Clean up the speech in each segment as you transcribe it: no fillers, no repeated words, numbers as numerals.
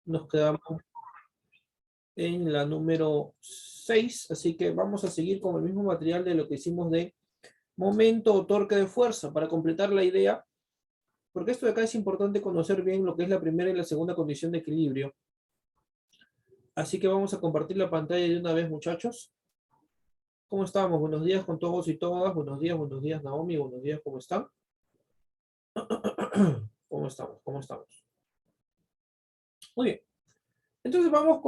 Nos quedamos en la número 6, así que vamos a seguir con el mismo material de lo que hicimos de momento o torque de fuerza, para completar la idea, porque esto de acá es importante conocer bien lo que es la primera y la segunda condición de equilibrio. Así que vamos a compartir la pantalla de una vez, muchachos. ¿Cómo estamos? Buenos días con todos y todas. Buenos días, Naomi. Buenos días, ¿cómo están? ¿Cómo estamos? ¿Cómo estamos? Muy bien. Entonces vamos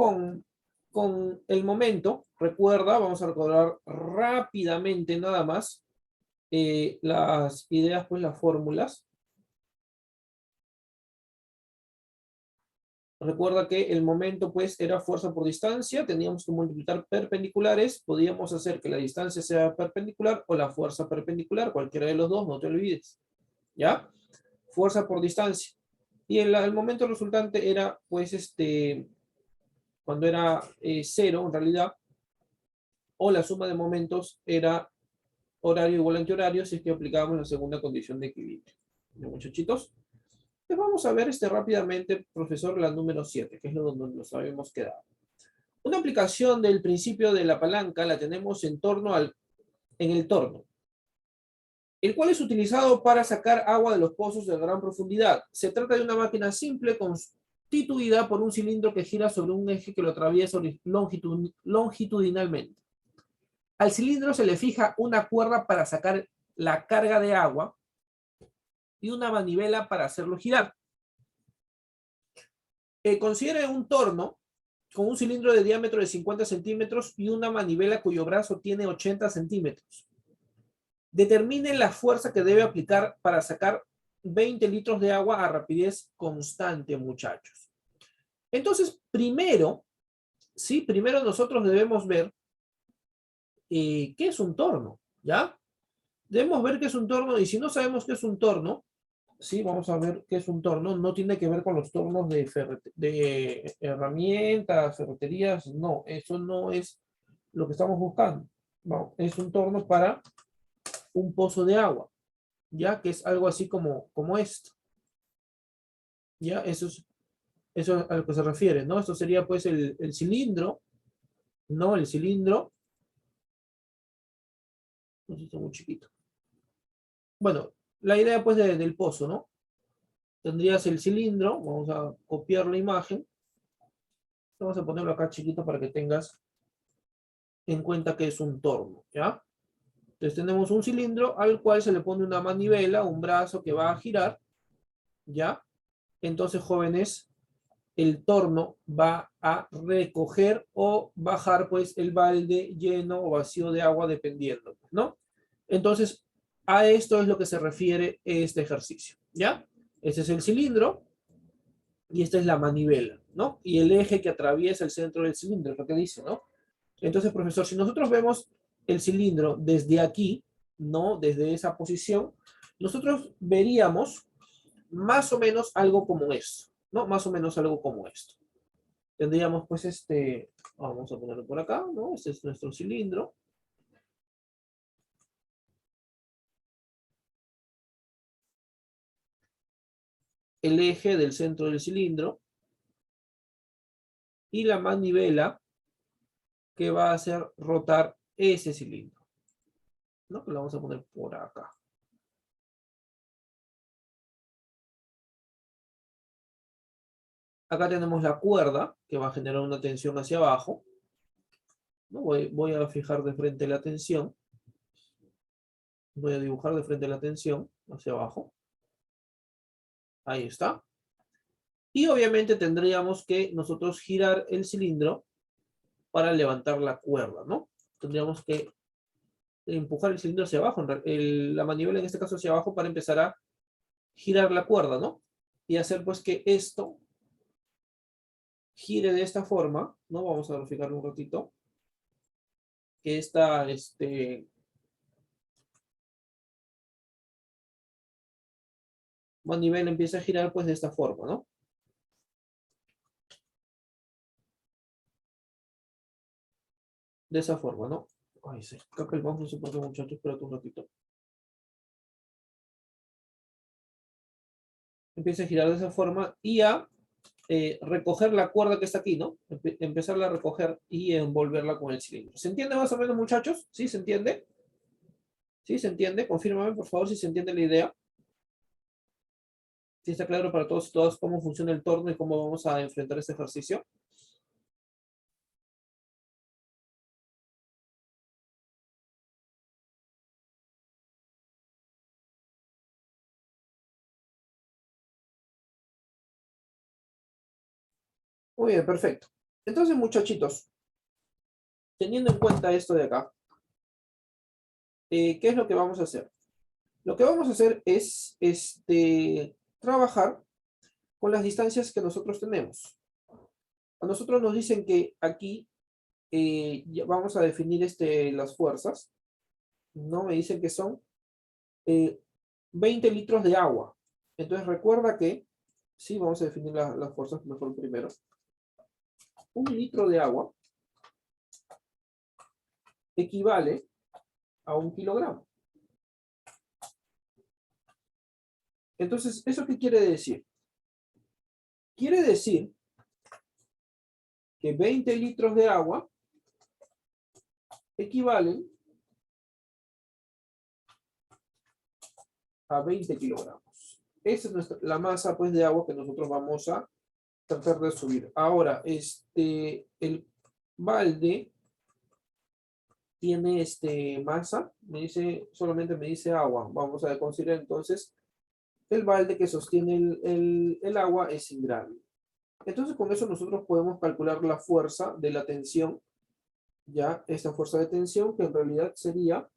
con el momento. Recuerda, vamos a recordar rápidamente nada más las ideas, pues las fórmulas. Recuerda que el momento pues era fuerza por distancia, teníamos que multiplicar perpendiculares, podíamos hacer que la distancia sea perpendicular o la fuerza perpendicular, cualquiera de los dos, no te olvides, ¿ya? Fuerza por distancia. Y el momento resultante era pues cuando era cero en realidad, o la suma de momentos era horario igual a antihorario si es que aplicábamos la segunda condición de equilibrio. ¿Ya, muchachitos? Entonces vamos a ver rápidamente, profesor, la número 7, que es donde nos habíamos quedado. Una aplicación del principio de la palanca la tenemos en el torno, el cual es utilizado para sacar agua de los pozos de gran profundidad. Se trata de una máquina simple constituida por un cilindro que gira sobre un eje que lo atraviesa longitudinalmente. Al cilindro se le fija una cuerda para sacar la carga de agua y una manivela para hacerlo girar. Considere un torno con un cilindro de diámetro de 50 centímetros y una manivela cuyo brazo tiene 80 centímetros. Determine la fuerza que debe aplicar para sacar 20 litros de agua a rapidez constante, muchachos. Entonces, primero nosotros debemos ver qué es un torno, ¿ya? Debemos ver qué es un torno, y si no sabemos qué es un torno, sí, vamos a ver qué es un torno. No tiene que ver con los tornos de herramientas, ferreterías, no, eso no es lo que estamos buscando. No, es un torno para un pozo de agua, ya que es algo así como esto. Ya, eso es a lo que se refiere, ¿no? Esto sería pues el cilindro, ¿no? El cilindro, no sé, está muy chiquito. Bueno, la idea pues del pozo, ¿no? Tendrías el cilindro, vamos a copiar la imagen, vamos a ponerlo acá chiquito para que tengas en cuenta que es un torno, ¿ya? Entonces tenemos un cilindro al cual se le pone una manivela, un brazo que va a girar, ¿ya? Entonces, jóvenes, el torno va a recoger o bajar pues el balde lleno o vacío de agua dependiendo, ¿no? Entonces, a esto es lo que se refiere este ejercicio, ¿ya? Este es el cilindro y esta es la manivela, ¿no? Y el eje que atraviesa el centro del cilindro, es lo que dice, ¿no? Entonces, profesor, si nosotros vemos el cilindro desde aquí, ¿no? Desde esa posición, nosotros veríamos más o menos algo como esto, ¿no? Más o menos algo como esto. Tendríamos pues vamos a ponerlo por acá, ¿no? Este es nuestro cilindro. El eje del centro del cilindro y la manivela que va a hacer rotar ese cilindro, ¿no? Que lo vamos a poner por acá. Acá tenemos la cuerda que va a generar una tensión hacia abajo, ¿no? Voy a fijar de frente la tensión. Voy a dibujar de frente la tensión hacia abajo. Ahí está. Y obviamente tendríamos que nosotros girar el cilindro para levantar la cuerda, ¿no? Tendríamos que empujar el cilindro hacia abajo, la manivela en este caso hacia abajo, para empezar a girar la cuerda, ¿no? Y hacer pues que esto gire de esta forma, ¿no? Vamos a verificarlo un ratito. Que esta, manivela empieza a girar pues de esta forma, ¿no? De esa forma, ¿no? Ay, se escapa el mouse, no sé por qué, muchachos, espérate un ratito. Empieza a girar de esa forma y ya recoger la cuerda que está aquí, ¿no? Empezarla a recoger y envolverla con el cilindro. ¿Se entiende más o menos, muchachos? ¿Sí se entiende? ¿Sí se entiende? Confírmame, por favor, si se entiende la idea. ¿Sí está claro para todos y todas cómo funciona el torno y cómo vamos a enfrentar este ejercicio? Muy bien, perfecto. Entonces, muchachitos, teniendo en cuenta esto de acá, ¿qué es lo que vamos a hacer? Lo que vamos a hacer es trabajar con las distancias que nosotros tenemos. A nosotros nos dicen que aquí ya vamos a definir las fuerzas, ¿no? Me dicen que son eh, 20 litros de agua. Entonces recuerda que, sí, vamos a definir las fuerzas mejor primero. 1 litro de agua equivale a 1 kilogramo. Entonces, ¿eso qué quiere decir? Quiere decir que 20 litros de agua equivalen a 20 kilogramos. Esa es la masa pues, de agua que nosotros vamos a tratar de subir. Ahora, el balde tiene masa, solamente me dice agua. Vamos a considerar entonces el balde que sostiene el agua es sin grado. Entonces con eso nosotros podemos calcular la fuerza de la tensión, ya esta fuerza de tensión que en realidad sería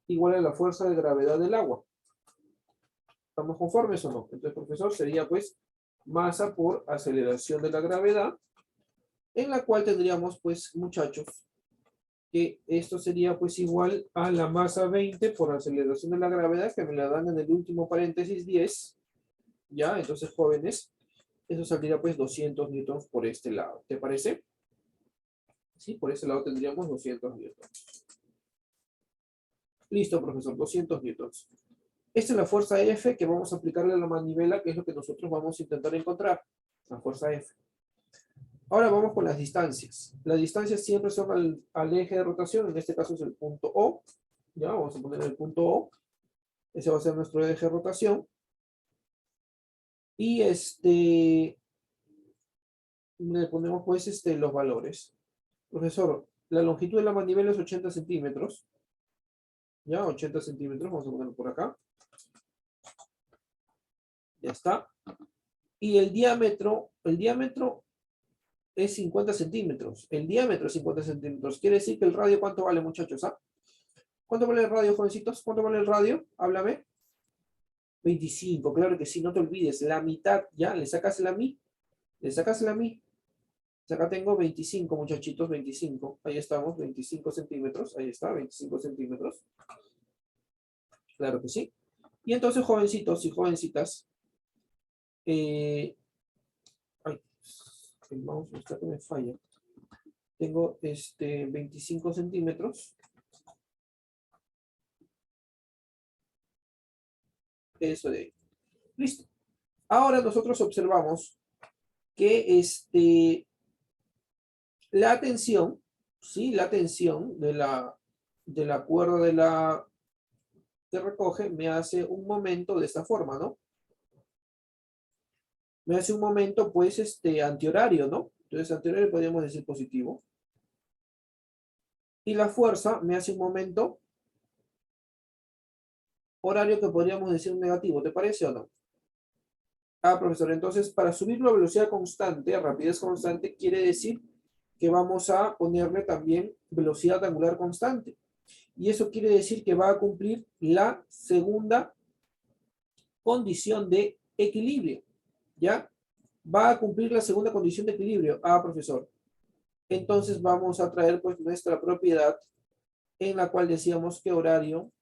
igual a la fuerza de gravedad del agua. ¿Estamos conformes o no? Entonces, profesor, sería pues masa por aceleración de la gravedad, en la cual tendríamos pues, muchachos, que esto sería pues igual a la masa 20 por aceleración de la gravedad, que me la dan en el último paréntesis 10, ¿ya? Entonces, jóvenes, eso saldría pues 200 newtons por este lado. ¿Te parece? Sí, por ese lado tendríamos 200 newtons. Listo, profesor, 200 newtons. Esta es la fuerza F que vamos a aplicarle a la manivela, que es lo que nosotros vamos a intentar encontrar. La fuerza F. Ahora vamos con las distancias. Las distancias siempre son al eje de rotación, en este caso es el punto O. Ya, vamos a poner el punto O. Ese va a ser nuestro eje de rotación. Y le ponemos pues los valores. Profesor, la longitud de la manivela es 80 centímetros. Ya, 80 centímetros, vamos a ponerlo por acá. Ya está. Y el diámetro es 50 centímetros. El diámetro es 50 centímetros. Quiere decir que el radio, ¿cuánto vale, muchachos? ¿Ah? ¿Cuánto vale el radio, jovencitos? ¿Cuánto vale el radio? Háblame. 25, claro que sí, no te olvides. La mitad, ¿ya? ¿Le sacas la mi? ¿Le sacas la mi? Acá tengo 25, muchachitos, 25. Ahí estamos, 25 centímetros. Ahí está, 25 centímetros. Claro que sí. Y entonces, jovencitos y jovencitas, ay, el mouse está que me falla. Tengo 25 centímetros. Eso de ahí. Listo. Ahora nosotros observamos que la tensión, ¿sí? La tensión de la cuerda que recoge me hace un momento de esta forma, ¿no? Me hace un momento, pues, antihorario, ¿no? Entonces, antihorario podríamos decir positivo. Y la fuerza me hace un momento horario que podríamos decir negativo. ¿Te parece o no? Ah, profesor, entonces, para subirlo a velocidad constante, a rapidez constante, quiere decir que vamos a ponerle también velocidad angular constante. Y eso quiere decir que va a cumplir la segunda condición de equilibrio, ¿ya? Va a cumplir la segunda condición de equilibrio. Ah, profesor. Entonces vamos a traer pues nuestra propiedad en la cual decíamos que horario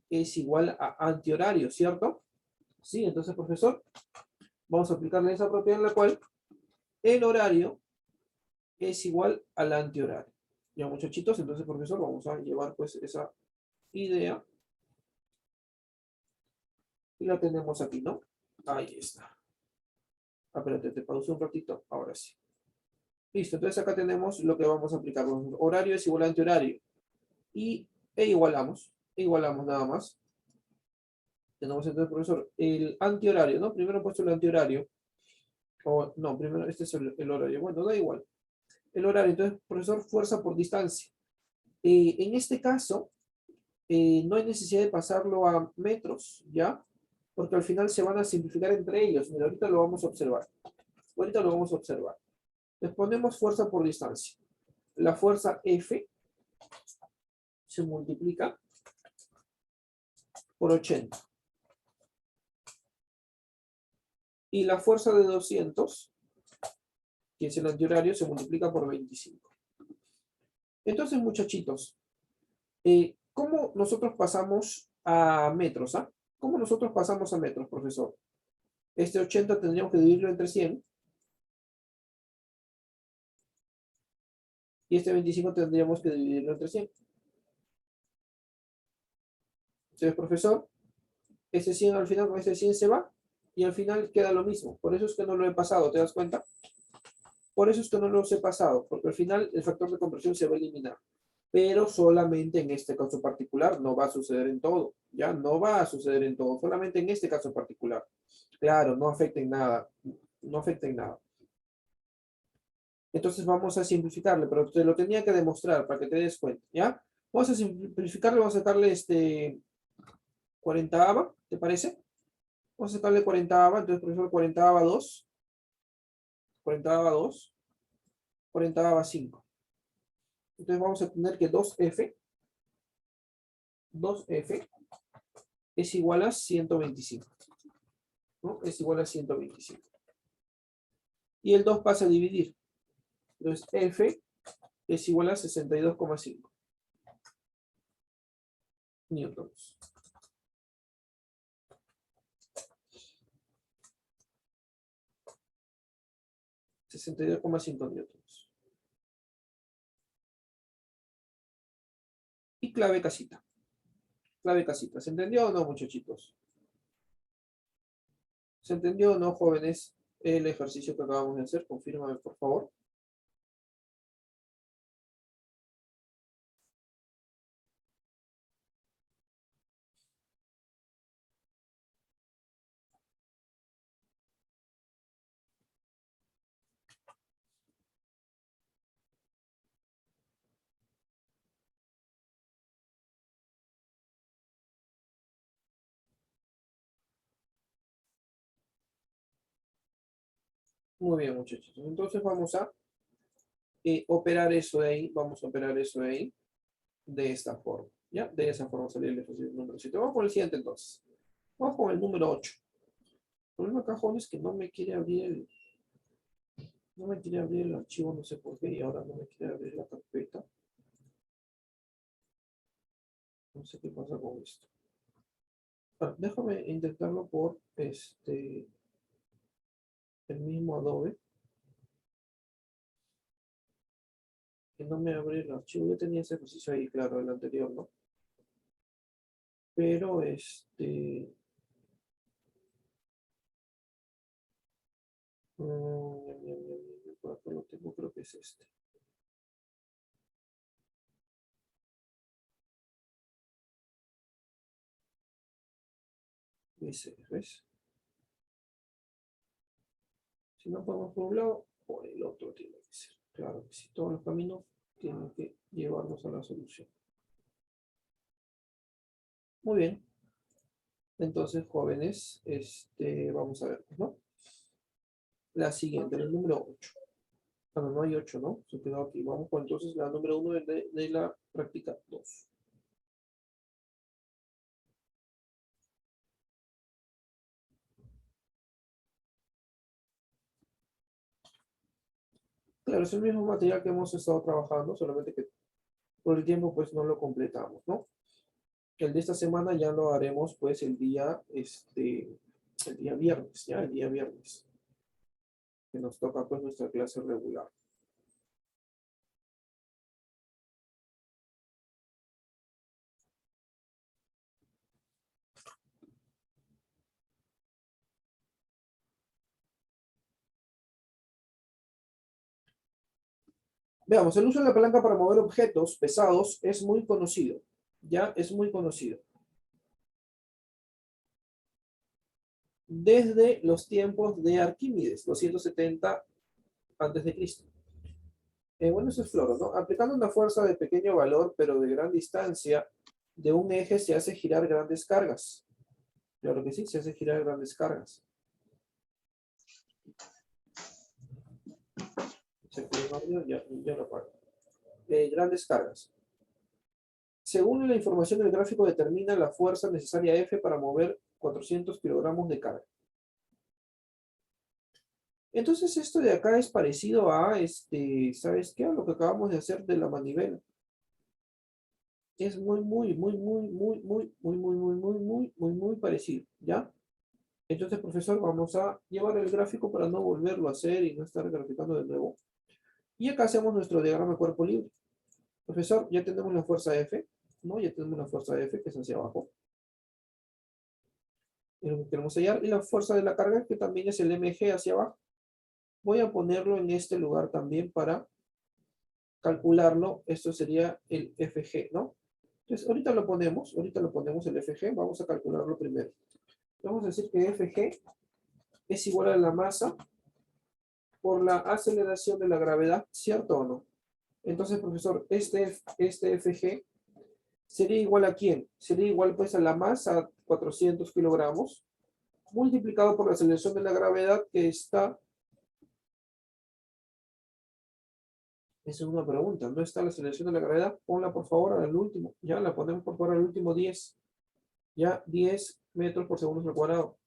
es igual a antihorario, ¿cierto? Sí, entonces, profesor, vamos a aplicarle esa propiedad en la cual el horario es igual al antihorario. Ya, muchachitos, entonces, profesor, vamos a llevar pues esa idea y la tenemos aquí, ¿no? Ahí está. Ah, espérate, te pauso un ratito. Ahora sí. Listo, entonces acá tenemos lo que vamos a aplicar. Horario es igual a antihorario. Y igualamos. Igualamos nada más. Tenemos entonces, profesor, el antihorario, ¿no? Primero he puesto el antihorario. O, no, primero este es el horario. Bueno, da igual. El horario, entonces, profesor, fuerza por distancia. En este caso, no hay necesidad de pasarlo a metros, ¿ya? Porque al final se van a simplificar entre ellos. Mira, ahorita lo vamos a observar. Ahorita lo vamos a observar. Les ponemos fuerza por distancia. La fuerza F se multiplica por 80. Y la fuerza de 200, que es el antihorario, se multiplica por 25. Entonces, muchachitos, ¿cómo nosotros pasamos a metros? ¿Ah? ¿Cómo nosotros pasamos a metros, profesor? Este 80 tendríamos que dividirlo entre 100. Y este 25 tendríamos que dividirlo entre 100. Entonces, profesor, este 100 al final con este 100 se va. Y al final queda lo mismo. Por eso es que no lo he pasado, ¿te das cuenta? Por eso es que no los he pasado. Porque al final el factor de conversión se va a eliminar. Pero solamente en este caso particular, no va a suceder en todo. Ya no va a suceder en todo. Solamente en este caso particular. Claro, no afecta en nada. No afecta en nada. Entonces vamos a simplificarle, pero te lo tenía que demostrar para que te des cuenta, ¿ya? Vamos a simplificarle, vamos a sacarle 40ava, ¿te parece? Vamos a sacarle 40ava, entonces profesor 40ava 2, 40ava 2, 40ava 5. Entonces vamos a tener que 2F es igual a 125, ¿no? Es igual a 125. Y el 2 pasa a dividir. Entonces F es igual a 62,5 newtons. 62,5 newtons. Y clave casita. Clave casita. ¿Se entendió o no, muchachitos? ¿Se entendió o no, jóvenes, el ejercicio que acabamos de hacer? Confírmame, por favor. Muy bien, muchachos. Entonces vamos a operar eso de ahí. Vamos a operar eso de ahí de esta forma. ¿Ya? De esa forma salir el ejercicio número 7. Vamos con el siguiente entonces. Vamos con el número 8. El problema acá, jóvenes, es que no me quiere abrir no me quiere abrir el archivo, no sé por qué, y ahora no me quiere abrir la carpeta. No sé qué pasa con esto. Déjame intentarlo por el mismo Adobe. Que no me abre el archivo. Yo tenía ese ejercicio ahí, claro, el anterior, ¿no? Pero por acá lo tengo, creo que es este. Ese, ¿ves? Si no podemos por un lado, por el otro tiene que ser. Claro que sí, todos los caminos tienen que llevarnos a la solución. Muy bien. Entonces, jóvenes, vamos a ver, ¿no? La siguiente, el número 8. Bueno, no hay 8, ¿no? Se quedó aquí. Vamos con entonces la número 1 de la práctica 2. Claro, es el mismo material que hemos estado trabajando, solamente que por el tiempo pues no lo completamos, ¿no? El de esta semana ya lo haremos pues el día viernes, ya el día viernes, que nos toca pues nuestra clase regular. Veamos, el uso de la palanca para mover objetos pesados es muy conocido. Ya es muy conocido. Desde los tiempos de Arquímedes, 270 antes de Cristo. Bueno, eso es floro, ¿no? Aplicando una fuerza de pequeño valor, pero de gran distancia, de un eje se hace girar grandes cargas. Claro que sí, se hace girar grandes cargas. Ya lo apago. Grandes cargas. Según la información del gráfico, determina la fuerza necesaria F para mover 400 kilogramos de carga. Entonces esto de acá es parecido a, ¿sabes qué? A lo que acabamos de hacer de la manivela. Es muy parecido, ¿ya? Entonces, profesor, vamos a llevar el gráfico para no volverlo a hacer y no estar graficando de nuevo. Y acá hacemos nuestro diagrama de cuerpo libre. Profesor, ya tenemos la fuerza F, ¿no? Ya tenemos la fuerza F, que es hacia abajo. Es lo que queremos hallar. Y la fuerza de la carga, que también es el mg hacia abajo. Voy a ponerlo en este lugar también para calcularlo. Esto sería el FG, ¿no? Entonces, ahorita lo ponemos el FG. Vamos a calcularlo primero. Vamos a decir que FG es igual a la masa por la aceleración de la gravedad, ¿cierto o no? Entonces, profesor, este FG sería igual a ¿quién? Sería igual pues a la masa, 400 kilogramos, multiplicado por la aceleración de la gravedad que está... Esa es una pregunta, ¿no está la aceleración de la gravedad? Ponla por favor al último, ya la ponemos por favor al último 10. Ya 10 metros por segundo al cuadrado.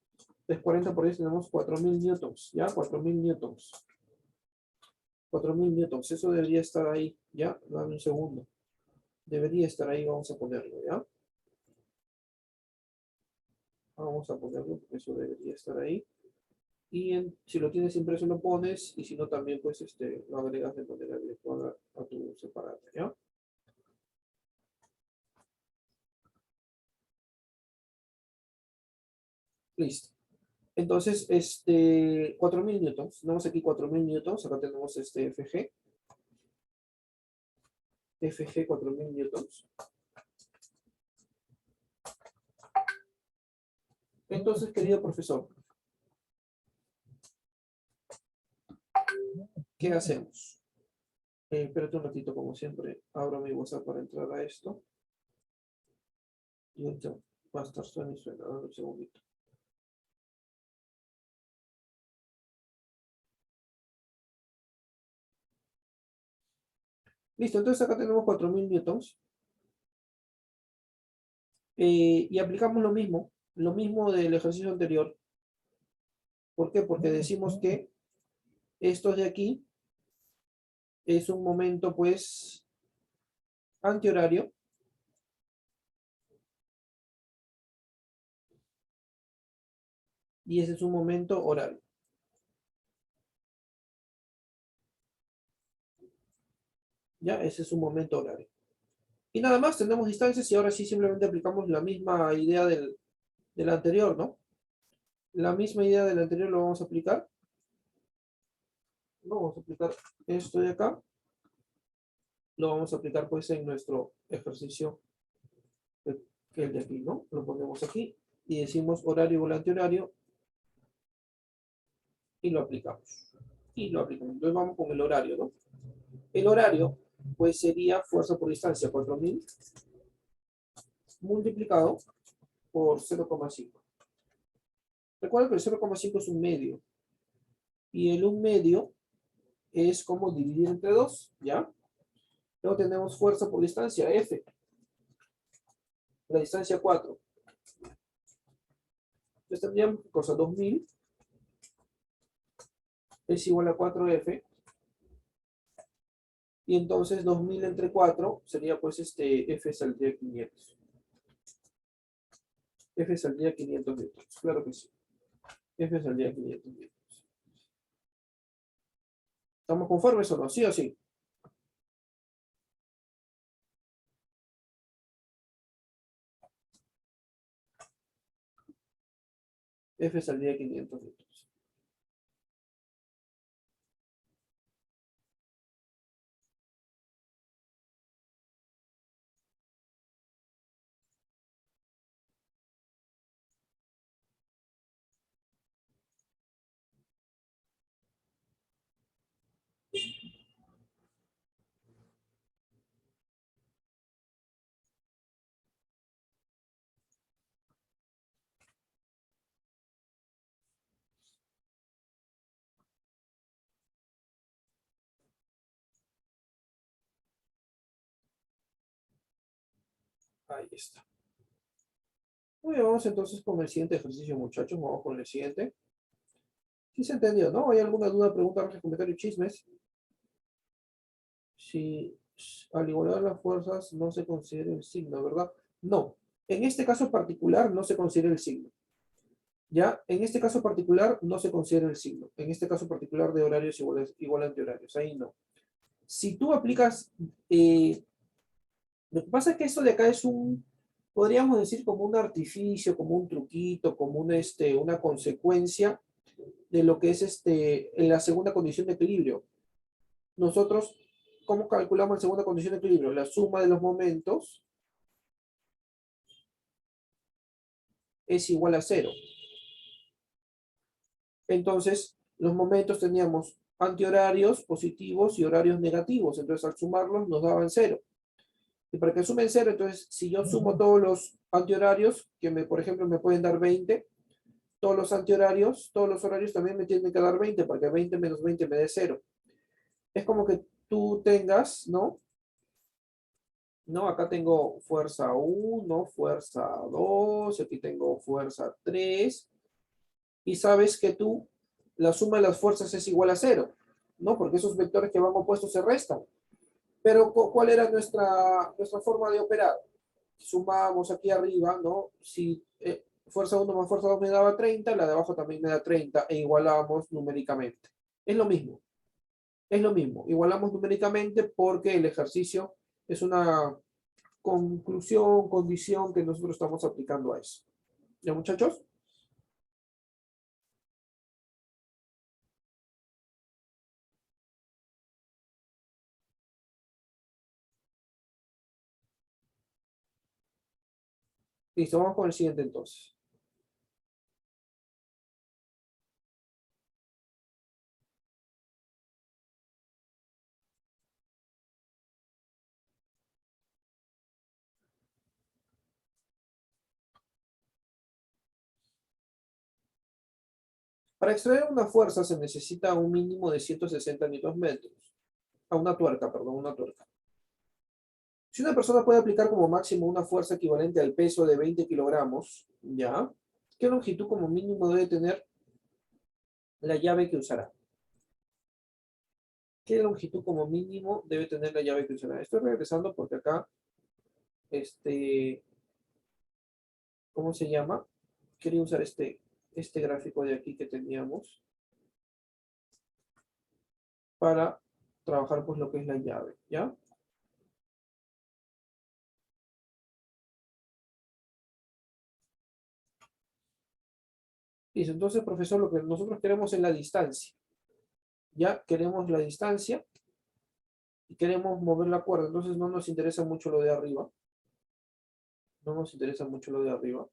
Entonces 40 por 10 tenemos 4000 newtons, ya 4000 newtons. 4000 newtons, eso debería estar ahí, ya, dame un segundo. Debería estar ahí, vamos a ponerlo, ¿ya? Vamos a ponerlo, porque eso debería estar ahí. Y si lo tienes impreso lo pones, y si no también pues lo agregas de manera virtual a tu separata, ¿ya? Listo. Entonces, 4000 newtons. Tenemos aquí 4000 newtons. Acá tenemos FG. FG 4000 newtons. Entonces, querido profesor, ¿qué hacemos? Espérate un ratito, como siempre. Abro mi WhatsApp para entrar a esto. Y ahorita va a estar suena y suena. Dame un segundito. Listo, entonces acá tenemos 4000 newtons. Y aplicamos lo mismo del ejercicio anterior. ¿Por qué? Porque decimos que esto de aquí es un momento, pues, antihorario. Y ese es un momento horario. ¿Ya? Ese es un momento horario. Y nada más, tenemos distancias y ahora sí simplemente aplicamos la misma idea del anterior, ¿no? La misma idea del anterior lo vamos a aplicar. Vamos a aplicar esto de acá. Lo vamos a aplicar pues en nuestro ejercicio, que el de aquí, ¿no? Lo ponemos aquí y decimos horario volante horario y lo aplicamos. Y lo aplicamos. Entonces vamos con el horario, ¿no? El horario pues sería fuerza por distancia, 4000 multiplicado por 0,5. Recuerda que el 0,5 es un medio. Y el un medio es como dividir entre 2, ¿ya? Luego tenemos fuerza por distancia, F. La distancia 4. Entonces tendríamos cosa 2000 es igual a 4F. Y entonces 2000 entre 4 sería pues F saldría 500. F saldría 500 litros. Claro que sí. F saldría 500 litros. ¿Estamos conformes o no? ¿Sí o sí? F saldría 500 litros. Ahí está. Muy bien, vamos entonces con el siguiente ejercicio, muchachos. Vamos con el siguiente. Sí se entendió, ¿no? ¿Hay alguna duda, pregunta, comentario, chismes? Si al igualar las fuerzas no se considera el signo, ¿verdad? No. En este caso particular no se considera el signo. ¿Ya? En este caso particular no se considera el signo. En este caso particular de horarios igual antihorarios. Ahí no. Si tú aplicas... lo que pasa es que esto de acá es un... Podríamos decir como un artificio, como un truquito, como una consecuencia de lo que es en la segunda condición de equilibrio. Nosotros, ¿cómo calculamos la segunda condición de equilibrio? La suma de los momentos es igual a cero. Entonces, los momentos teníamos antihorarios positivos y horarios negativos. Entonces, al sumarlos nos daban cero. Y para que sumen cero, entonces, si yo sumo todos los antihorarios, por ejemplo, me pueden dar 20, todos los antihorarios, todos los horarios también me tienen que dar 20, porque 20 menos 20 me dé cero. Es como que tú tengas, ¿no? No, acá tengo fuerza 1, fuerza 2, aquí tengo fuerza 3, y sabes que la suma de las fuerzas es igual a cero, ¿no? Porque esos vectores que van opuestos se restan. Pero, ¿cuál era nuestra forma de operar? Sumamos aquí arriba, ¿no? Si fuerza 1 más fuerza 2 me daba 30, la de abajo también me da 30, e igualamos numéricamente. Es lo mismo. Es lo mismo. Igualamos numéricamente porque el ejercicio es una conclusión, condición que nosotros estamos aplicando a eso. ¿Ya, muchachos? Listo, vamos con el siguiente entonces. Para extraer una fuerza se necesita un mínimo de 160 newtons. Una tuerca, perdón, una tuerca. Si una persona puede aplicar como máximo una fuerza equivalente al peso de 20 kilogramos, ¿ya? ¿Qué longitud como mínimo debe tener la llave que usará? ¿Qué longitud como mínimo debe tener la llave que usará? Estoy regresando porque acá, ¿cómo se llama? Quería usar este gráfico de aquí que teníamos para trabajar pues lo que es la llave, ¿ya? Listo, entonces, profesor, lo que nosotros queremos es la distancia. Ya queremos la distancia y queremos mover la cuerda, entonces no nos interesa mucho lo de arriba. No nos interesa mucho lo de arriba.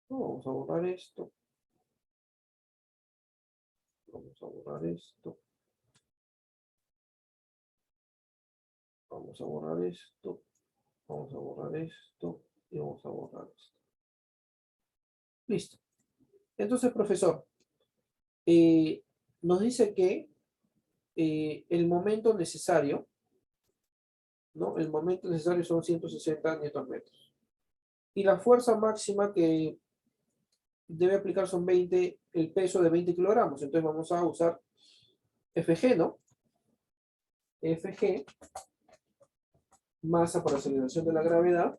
No, vamos a borrar esto. Vamos a borrar esto. Vamos a borrar esto. Vamos a borrar esto. Y vamos a borrar esto. Listo. Entonces, profesor, eh, nos dice que el momento necesario, ¿no? El momento necesario son 160 Nm. Y la fuerza máxima que debe aplicar son 20, el peso de 20 kilogramos. Entonces vamos a usar Fg, ¿no? Fg, masa por aceleración de la gravedad,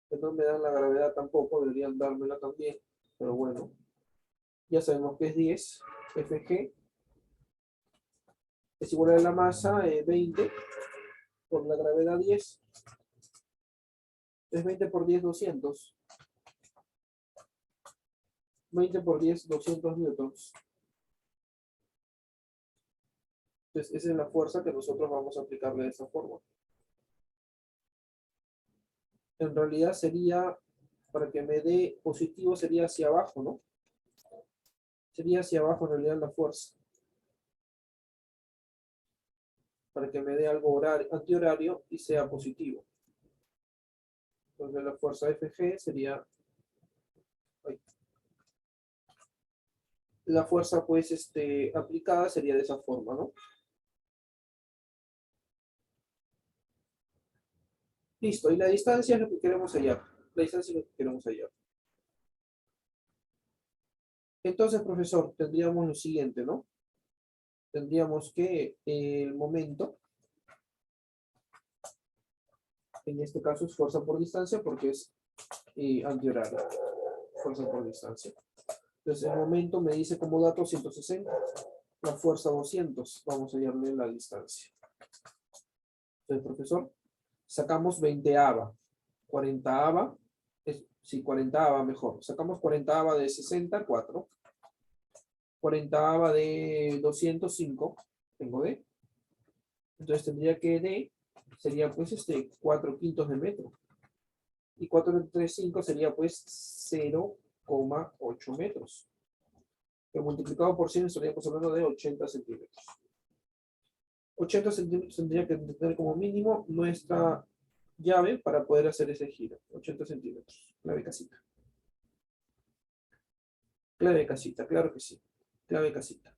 que no me dan la gravedad tampoco, deberían dármela también, pero bueno, ya sabemos que es 10, Fg es igual a la masa 20 por la gravedad 10, es 20 por 10, 200. 20 por 10, 200 newtons. Entonces, esa es la fuerza que nosotros vamos a aplicarle de esta forma. En realidad sería, para que me dé positivo, sería hacia abajo, ¿no? Sería hacia abajo en realidad la fuerza. Para que me dé algo antihorario y sea positivo. Entonces la fuerza Fg sería... La fuerza pues aplicada sería de esa forma, ¿no? Listo, y la distancia es lo que queremos hallar. La distancia es lo que queremos hallar. Entonces, profesor, tendríamos lo siguiente, ¿no? Tendríamos que el momento, en este caso es fuerza por distancia porque es antihorario. Fuerza por distancia. Entonces, el momento me dice como dato 160, la fuerza 200. Vamos a hallarle la distancia. Entonces, profesor, sacamos 20ava, 40ava, sí, 40ava mejor. Sacamos 40ava de 64, 40ava de 205, tengo D. Entonces tendría que D sería pues 4 quintos de metro. Y 4 entre 5 sería pues 0,8 metros. Que multiplicado por 100 estaríamos hablando de 80 centímetros. 80 centímetros tendría que tener como mínimo nuestra llave para poder hacer ese giro. 80 centímetros. Clave casita. Clave casita, claro que sí. Clave casita.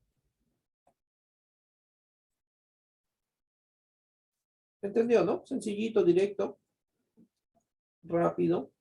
¿Entendió, no? Sencillito, directo, rápido.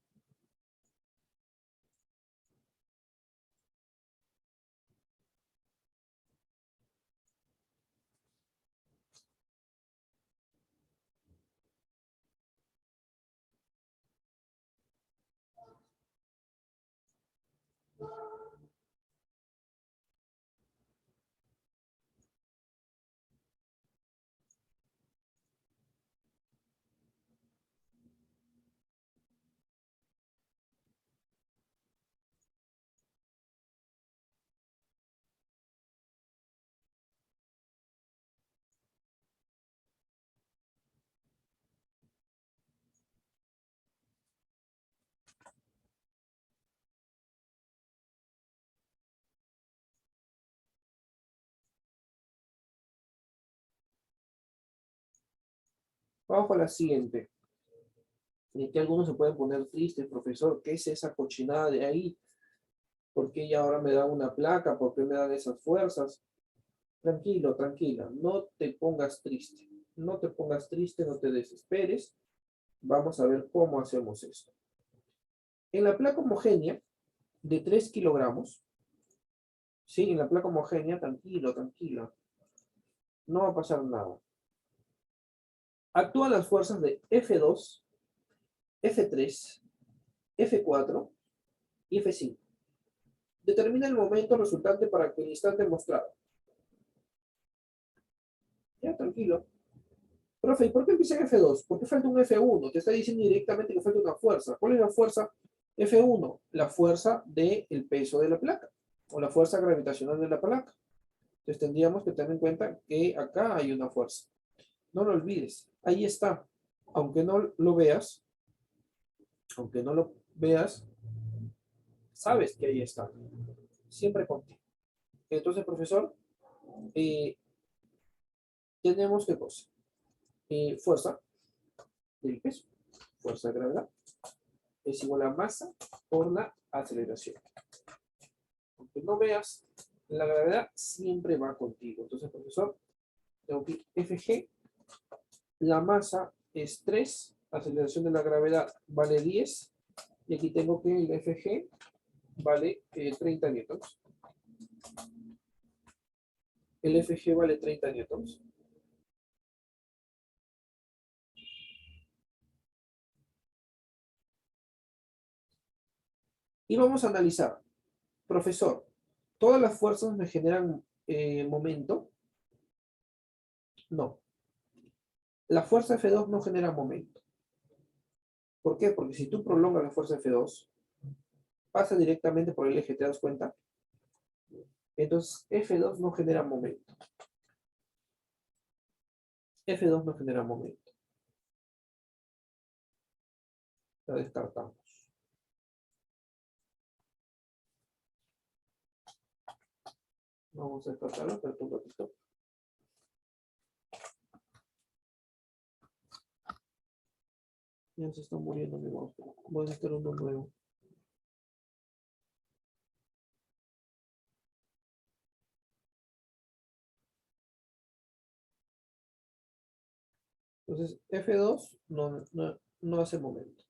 Vamos con la siguiente. Y que algunos se pueden poner tristes, profesor. ¿Qué es esa cochinada de ahí? ¿Por qué ella ahora me da una placa? ¿Por qué me dan esas fuerzas? Tranquilo, tranquila. No te pongas triste. No te pongas triste, no te desesperes. Vamos a ver cómo hacemos esto. En la placa homogénea de 3 kilogramos, ¿sí? En la placa homogénea, tranquilo, tranquilo. No va a pasar nada. Actúan las fuerzas de F2, F3, F4 y F5. Determina el momento resultante para que el instante mostrado. Ya, tranquilo. Profe, ¿y por qué empieza en F2? ¿Por qué falta un F1? Te está diciendo directamente que falta una fuerza. ¿Cuál es la fuerza F1? La fuerza del peso de la placa, o la fuerza gravitacional de la placa. Entonces tendríamos que tener en cuenta que acá hay una fuerza. No lo olvides, ahí está. Aunque no lo veas, aunque no lo veas, sabes que ahí está. Siempre contigo. Entonces, profesor, eh, tenemos qué cosa. Fuerza del peso, fuerza de gravedad, es igual a masa por la aceleración. Aunque no veas, la gravedad siempre va contigo. Entonces, profesor, tengo que Fg, la masa es 3, aceleración de la gravedad vale 10, y aquí tengo que el Fg vale 30 newtons. El Fg vale 30 newtons. Y vamos a analizar, profesor, ¿todas las fuerzas me generan momento? No. La fuerza F2 no genera momento. ¿Por qué? Porque si tú prolongas la fuerza F2, pasa directamente por el eje, ¿te das cuenta? Entonces, F2 no genera momento. F2 no genera momento. La descartamos. Vamos a descartarla, pero un ratito. Ya se está muriendo mi mouse. Voy a necesitar uno nuevo. Entonces, F2 no no hace momento.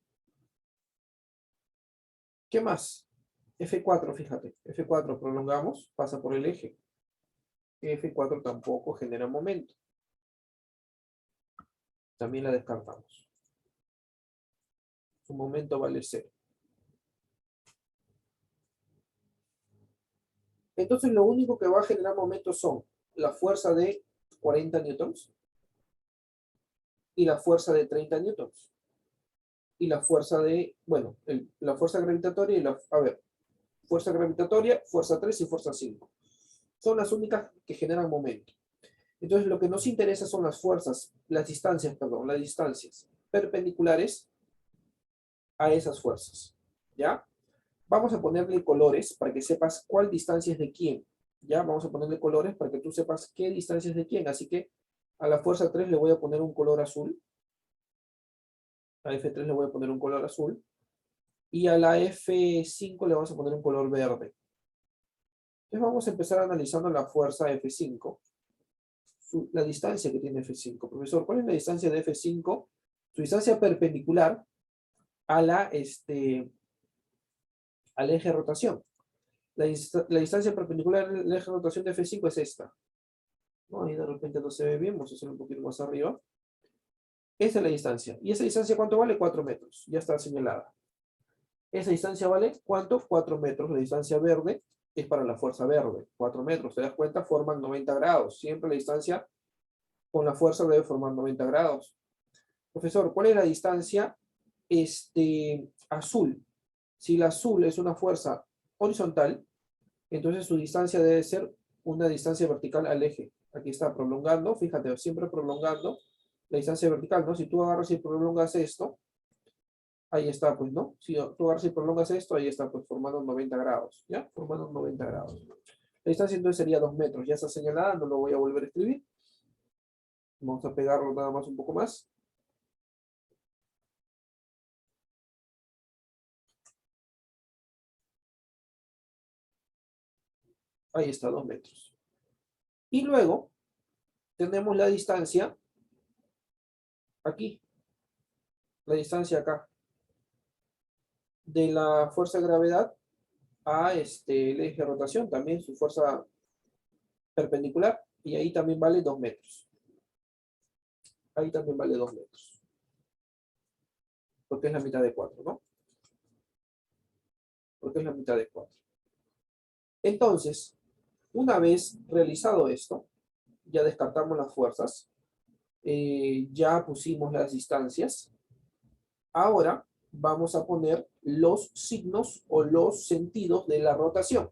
¿Qué más? F4, fíjate. F4 prolongamos, pasa por el eje. F4 tampoco genera momento. También la descartamos. Su momento vale 0. Entonces lo único que va a generar momento son la fuerza de 40 newtons y la fuerza de 30 newtons. Y la fuerza de, bueno, la fuerza gravitatoria y fuerza gravitatoria, fuerza 3 y fuerza 5. Son las únicas que generan momento. Entonces lo que nos interesa son las fuerzas, las distancias perpendiculares a esas fuerzas. ¿Ya? Vamos a ponerle colores para que sepas cuál distancia es de quién. ¿Ya? Vamos a ponerle colores para que tú sepas qué distancia es de quién. Así que a la fuerza 3 le voy a poner un color azul. A F3 le voy a poner un color azul. Y a la F5 le vamos a poner un color verde. Entonces vamos a empezar analizando la fuerza F5. La distancia que tiene F5. Profesor, ¿cuál es la distancia de F5? Su distancia perpendicular a al eje de rotación. La distancia perpendicular al eje de rotación de F5 es esta. ¿No? Ahí de repente no se ve bien, vamos a hacer un poquito más arriba. Esa es la distancia. ¿Y esa distancia cuánto vale? 4 metros. Ya está señalada. Esa distancia vale ¿cuánto? 4 metros. La distancia verde es para la fuerza verde. 4 metros. ¿Te das cuenta? Forman 90 grados. Siempre la distancia con la fuerza debe formar 90 grados. Profesor, ¿cuál es la distancia azul? Si la azul es una fuerza horizontal, entonces su distancia debe ser una distancia vertical al eje. Aquí está prolongando, fíjate, siempre prolongando la distancia vertical, ¿no? Si tú agarras y prolongas esto, ahí está, pues, ¿no? Si tú agarras y prolongas esto, ahí está, pues, formando 90 grados, ¿ya? Formando 90 grados. La distancia entonces sería 2 metros, ya está señalada, no lo voy a volver a escribir. Vamos a pegarlo nada más un poco más. Ahí está, 2 metros. Y luego tenemos la distancia aquí, la distancia acá, de la fuerza de gravedad a el eje de rotación, también su fuerza perpendicular, y ahí también vale 2 metros. Ahí también vale 2 metros. Porque es la mitad de 4, ¿no? Porque es la mitad de 4. Entonces, una vez realizado esto, ya descartamos las fuerzas, ya pusimos las distancias. Ahora vamos a poner los signos o los sentidos de la rotación.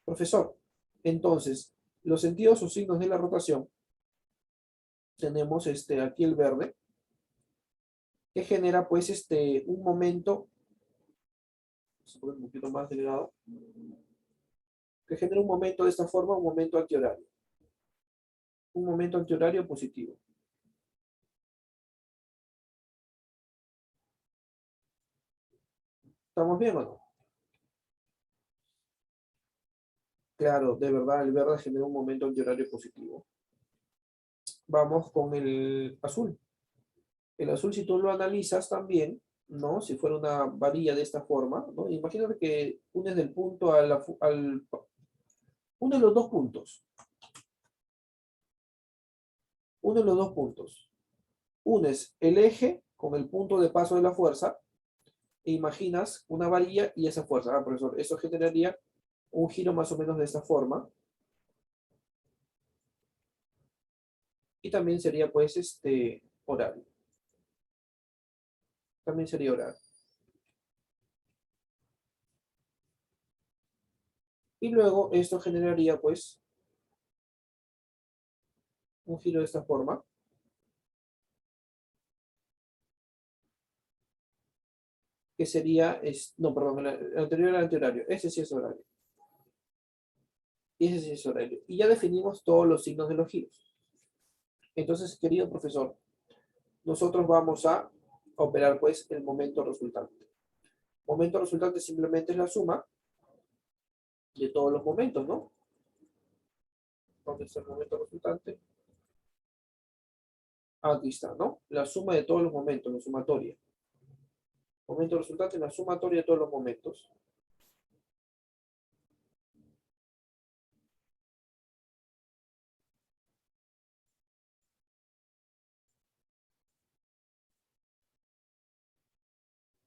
Profesor, entonces, los sentidos o signos de la rotación, tenemos aquí el verde, que genera pues un momento, vamos a poner un poquito más delgado, que genera un momento de esta forma, un momento antihorario. Un momento antihorario positivo. ¿Estamos bien o no? Claro, de verdad, el verde genera un momento antihorario positivo. Vamos con el azul. El azul, si tú lo analizas también, ¿no? Si fuera una varilla de esta forma, ¿no? Imagínate que unes del punto une los dos puntos. Une los dos puntos. Unes el eje con el punto de paso de la fuerza e imaginas una varilla y esa fuerza. Ah, profesor, eso generaría un giro más o menos de esta forma. Y también sería, pues, horario. También sería horario. Y luego esto generaría, pues, un giro de esta forma. Que sería, no, perdón, el anterior era antihorario. Ese sí es horario. Y ese sí es horario. Y ya definimos todos los signos de los giros. Entonces, querido profesor, nosotros vamos a operar, pues, el momento resultante. Momento resultante simplemente es la suma de todos los momentos, ¿no? ¿Dónde está el momento resultante? Aquí está, ¿no? La suma de todos los momentos, la sumatoria. Momento resultante en la sumatoria de todos los momentos.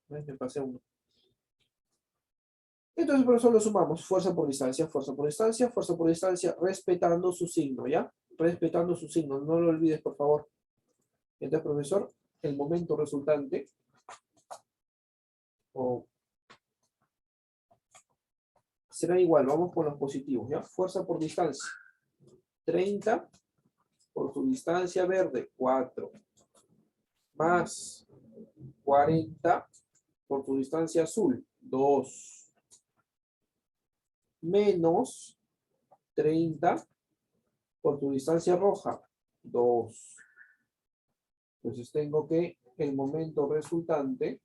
¿Ves? Me pasé uno. Entonces, por eso lo sumamos. Fuerza por distancia, fuerza por distancia, fuerza por distancia, respetando su signo, ¿ya? Respetando su signo. No lo olvides, por favor. Entonces, profesor, el momento resultante, o será igual, vamos con los positivos, ¿ya? Fuerza por distancia, 30 por su distancia verde, 4, más 40 por su distancia azul, 2, menos 30 por tu distancia roja, 2. Entonces tengo que el momento resultante,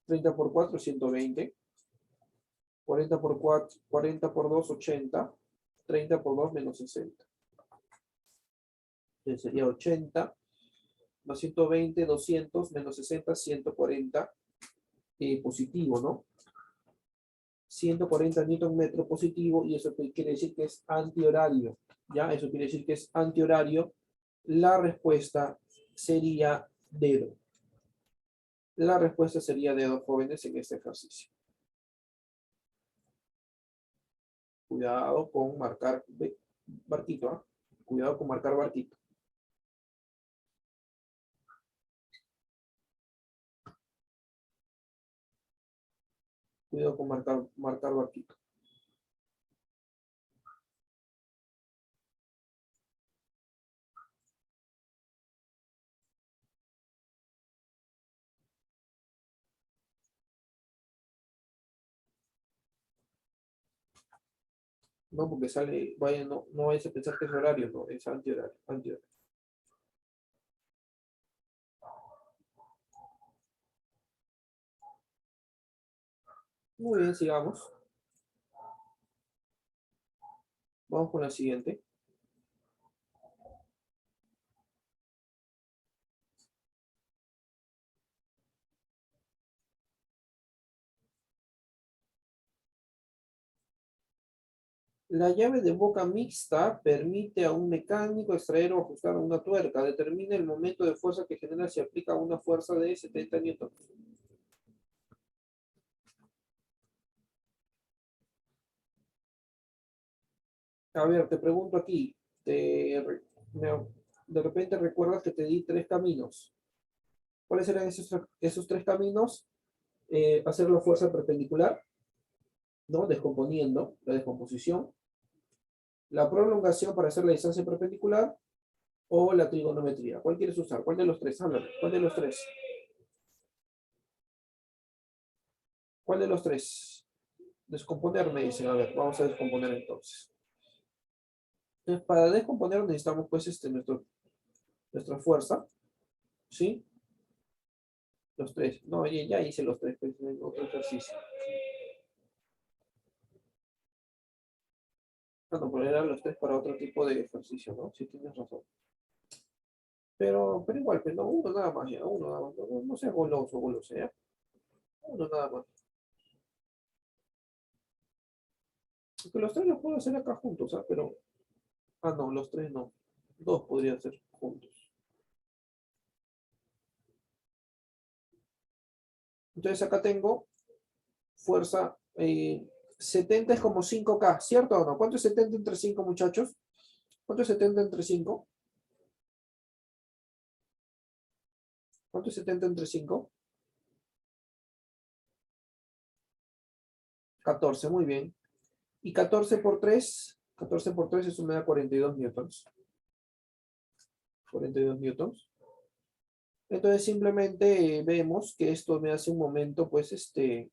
30 por 4, 120. 40 por 4, 40 por 2, 80. 30 por 2 menos 60. Entonces sería 80 más 120, 200 menos 60, 140 positivo, ¿no? 140 newton metro positivo y eso quiere decir que es antihorario. ¿Ya? Eso quiere decir que es antihorario. La respuesta sería dedo. La respuesta sería dedo, jóvenes, en este ejercicio. Cuidado con marcar barquito, ¿eh? Cuidado con marcar barquito. Cuidado con marcar barquito. No, porque sale, vaya, no vayas a pensar que es horario, no, es antihorario, antihorario. Muy bien, sigamos. Vamos con la siguiente. La llave de boca mixta permite a un mecánico extraer o ajustar una tuerca. Determina el momento de fuerza que genera si aplica una fuerza de 70 newton. A ver, te pregunto aquí. De repente recuerdas que te di 3 caminos. ¿Cuáles eran esos 3 caminos? Hacer la fuerza perpendicular, ¿no? Descomponiendo, la descomposición. La prolongación para hacer la distancia perpendicular o la trigonometría. ¿Cuál quieres usar? ¿Cuál de los 3? Háblame. ¿Cuál de los 3? ¿Cuál de los 3? Descomponer, me dicen. A ver, vamos a descomponer entonces. Entonces, para descomponer necesitamos pues nuestra fuerza. ¿Sí? Los 3. No, ya hice los 3 pues, en otro ejercicio. Ah, no, pero eran los 3 para otro tipo de ejercicio, ¿no? Sí, tienes razón. Pero igual, pero no, uno nada más, ya, uno nada más. No sea goloso, ¿ya? Uno nada más. Porque los 3 los puedo hacer acá juntos, ¿ah? Pero. Ah, no, los 3 no. 2 podrían ser juntos. Entonces acá tengo fuerza. 70 es como 5K, ¿cierto o no? ¿Cuánto es 70 entre 5, muchachos? ¿Cuánto es 70 entre 5? ¿Cuánto es 70 entre 5? 14, muy bien. Y 14 por 3, 14 por 3 eso me da 42 newtons. 42 newtons. Entonces simplemente vemos que esto me hace un momento, pues, eh,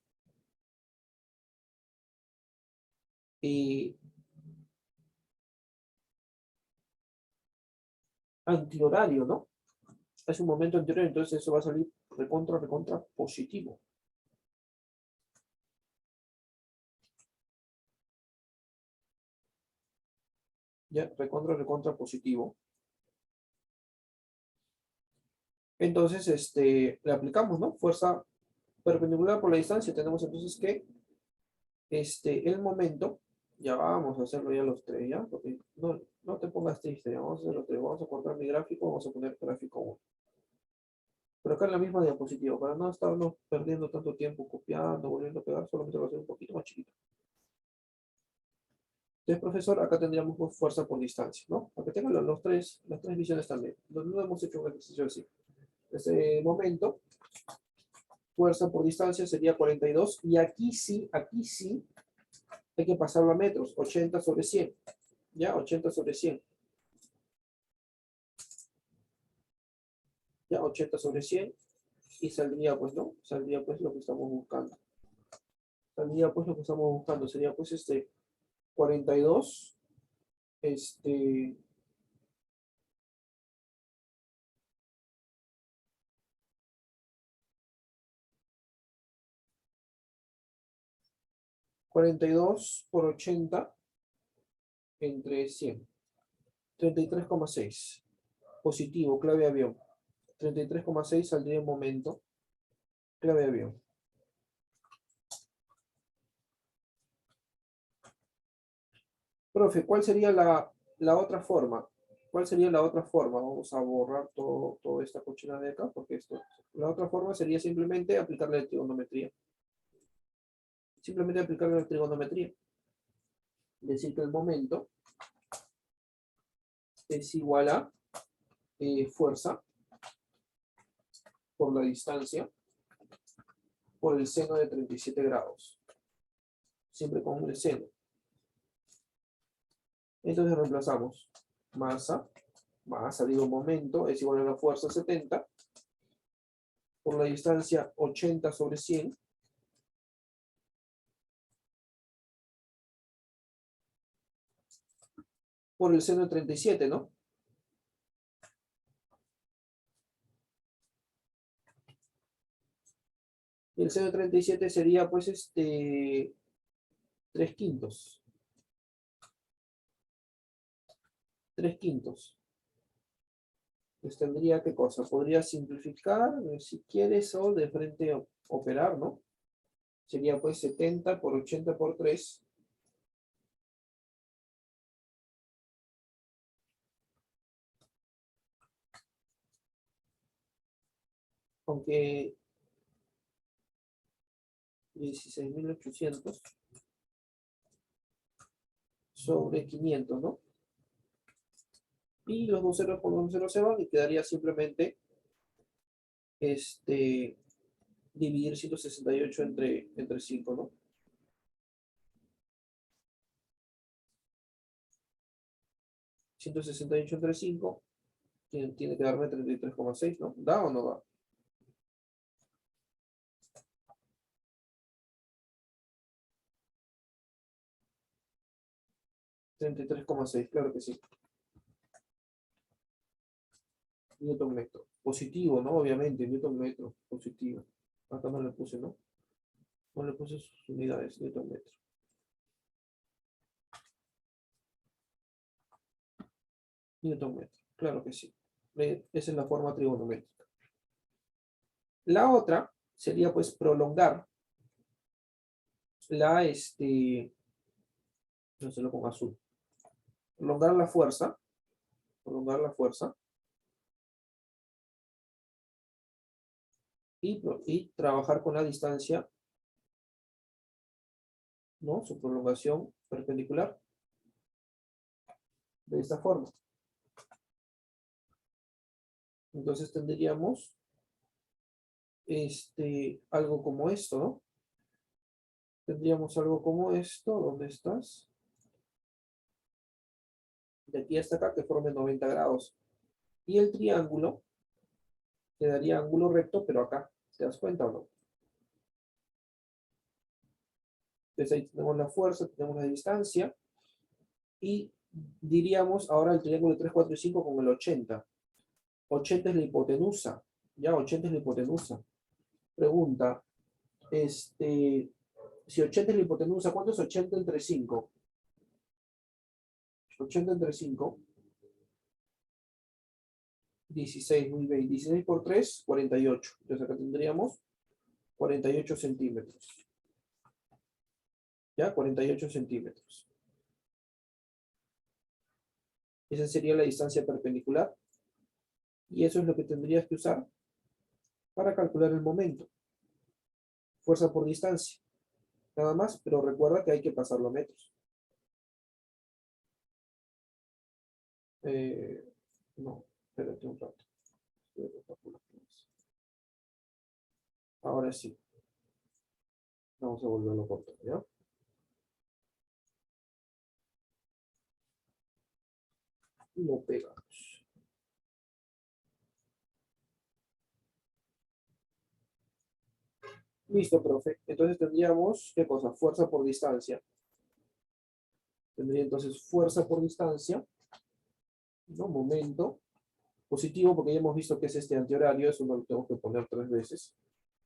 antihorario, ¿no? Es un momento antihorario, entonces eso va a salir recontra positivo. Ya, recontra positivo. Entonces, le aplicamos, ¿no? Fuerza perpendicular por la distancia. Tenemos entonces que el momento, ya vamos a hacerlo ya los tres, ¿ya? Porque no te pongas triste, ya vamos a hacer los tres. Vamos a cortar mi gráfico, vamos a poner gráfico 1. Pero acá en la misma diapositiva, para no estarnos perdiendo tanto tiempo copiando, volviendo a pegar, solamente lo voy a hacer un poquito más chiquito. Entonces, profesor, acá tendríamos fuerza por distancia, ¿no? Para que tengan las tres visiones también. No hemos hecho un ejercicio así. Este momento, fuerza por distancia sería 42, y aquí sí hay que pasarlo a metros, 80 sobre 100, ¿ya? 80 sobre 100. Ya, 80 sobre 100, y saldría, pues, ¿no? Saldría, pues, lo que estamos buscando. Saldría, pues, lo que estamos buscando. Sería, pues, 42, este, 42 por 80 entre 100. 33,6. Positivo, clave avión. 33,6 saldría en momento, clave avión. Profe, ¿cuál sería la otra forma? ¿Cuál sería la otra forma? Vamos a borrar toda esta cochina de acá, porque la otra forma sería simplemente aplicarle la trigonometría. Simplemente aplicarle la trigonometría. Decir que el momento es igual a fuerza por la distancia por el seno de 37 grados. Siempre con el seno. Entonces reemplazamos masa, digo momento, es igual a la fuerza 70 por la distancia 80 sobre 100 por el seno de 37, ¿no? Y el seno de 37 sería, pues, 3 quintos. 3 quintos. Pues tendría, ¿qué cosa? Podría simplificar, si quieres, o de frente operar, ¿no? Sería, pues, 70 por 80 por 3. Aunque 16.800 sobre 500, ¿no? Y los dos ceros por dos ceros se van y quedaría simplemente dividir 168 entre 5, ¿no? 168 entre 5 tiene que darme 33,6, ¿no? ¿Da o no da? 33,6, claro que sí. Newton metro. Positivo, ¿no? Obviamente, Newton metro, positivo. Acá no le puse, ¿no? No le puse sus unidades, Newton metro. Newton metro, claro que sí. Esa es la forma trigonométrica. La otra sería, pues, prolongar no se lo pongo azul. Prolongar la fuerza, y trabajar con la distancia, ¿no? Su prolongación perpendicular de esta forma. Entonces tendríamos algo como esto, ¿no? Tendríamos algo como esto. ¿Dónde estás? De aquí hasta acá, que forme 90 grados. Y el triángulo quedaría ángulo recto, pero acá. ¿Te das cuenta o no? Entonces ahí tenemos la fuerza, tenemos la distancia. Y diríamos ahora el triángulo de 3, 4 y 5 con el 80. 80 es la hipotenusa. Ya, 80 es la hipotenusa. Pregunta, si 80 es la hipotenusa, ¿cuánto es 80 entre 5? 80 entre 5, 16, muy bien. 16 por 3, 48. Entonces acá tendríamos 48 centímetros. ¿Ya? 48 centímetros. Esa sería la distancia perpendicular. Y eso es lo que tendrías que usar para calcular el momento. Fuerza por distancia. Nada más, pero recuerda que hay que pasarlo a metros. No, espérate un rato. Ahora sí. Vamos a volverlo a cortar, ¿ya? Y lo pegamos. Listo, profe. Entonces tendríamos, ¿qué cosa? Fuerza por distancia. Tendría entonces fuerza por distancia, ¿no? Momento. Positivo, porque ya hemos visto que es este antihorario, eso no lo tengo que poner 3 veces.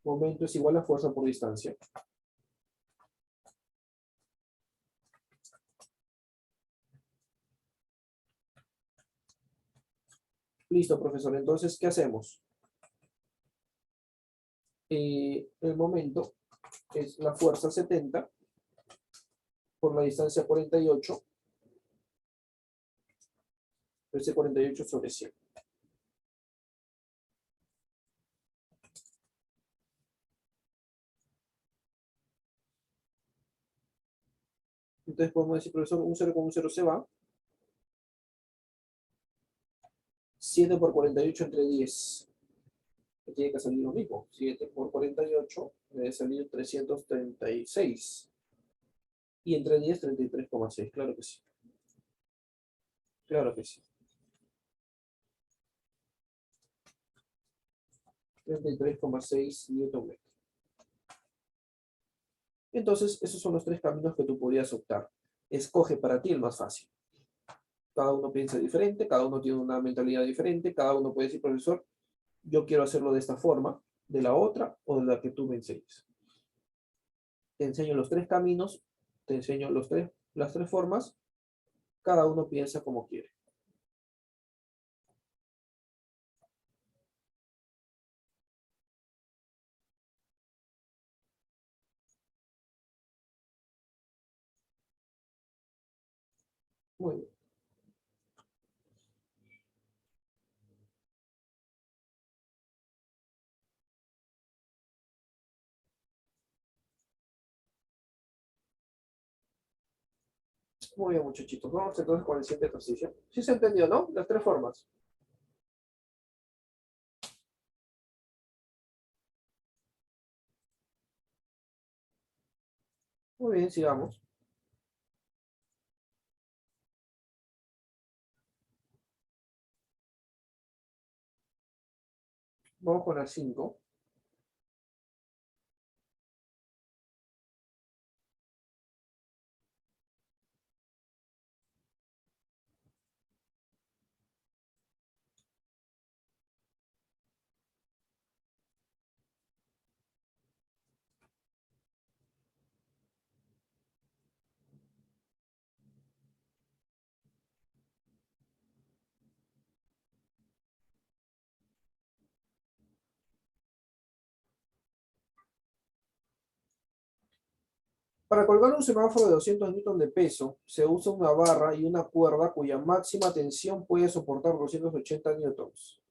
Momento es igual a fuerza por distancia. Listo, profesor. Entonces, ¿qué hacemos? El momento es la fuerza 70 por la distancia 48. Ese 48 sobre 100. Entonces podemos decir, profesor, un 0 con un 0 se va. 7 por 48 entre 10. Que tiene que salir lo mismo. 7 por 48 debe salir 336. Y entre 10, 33,6. Claro que sí. Claro que sí. 33,6 Newton metro. Entonces, esos son los 3 caminos que tú podrías optar. Escoge para ti el más fácil. Cada uno piensa diferente, cada uno tiene una mentalidad diferente, cada uno puede decir, profesor, yo quiero hacerlo de esta forma, de la otra o de la que tú me enseñes. Te enseño los 3 caminos, te enseño las 3 formas, cada uno piensa como quiere. Muy bien. Muy bien, muchachitos. Vamos entonces con el siguiente ejercicio. Sí se entendió, ¿no? Las 3 formas. Muy bien, sigamos. Vamos con las 5. Para colgar un semáforo de 200 newton de peso, se usa una barra y una cuerda cuya máxima tensión puede soportar 280 newtons.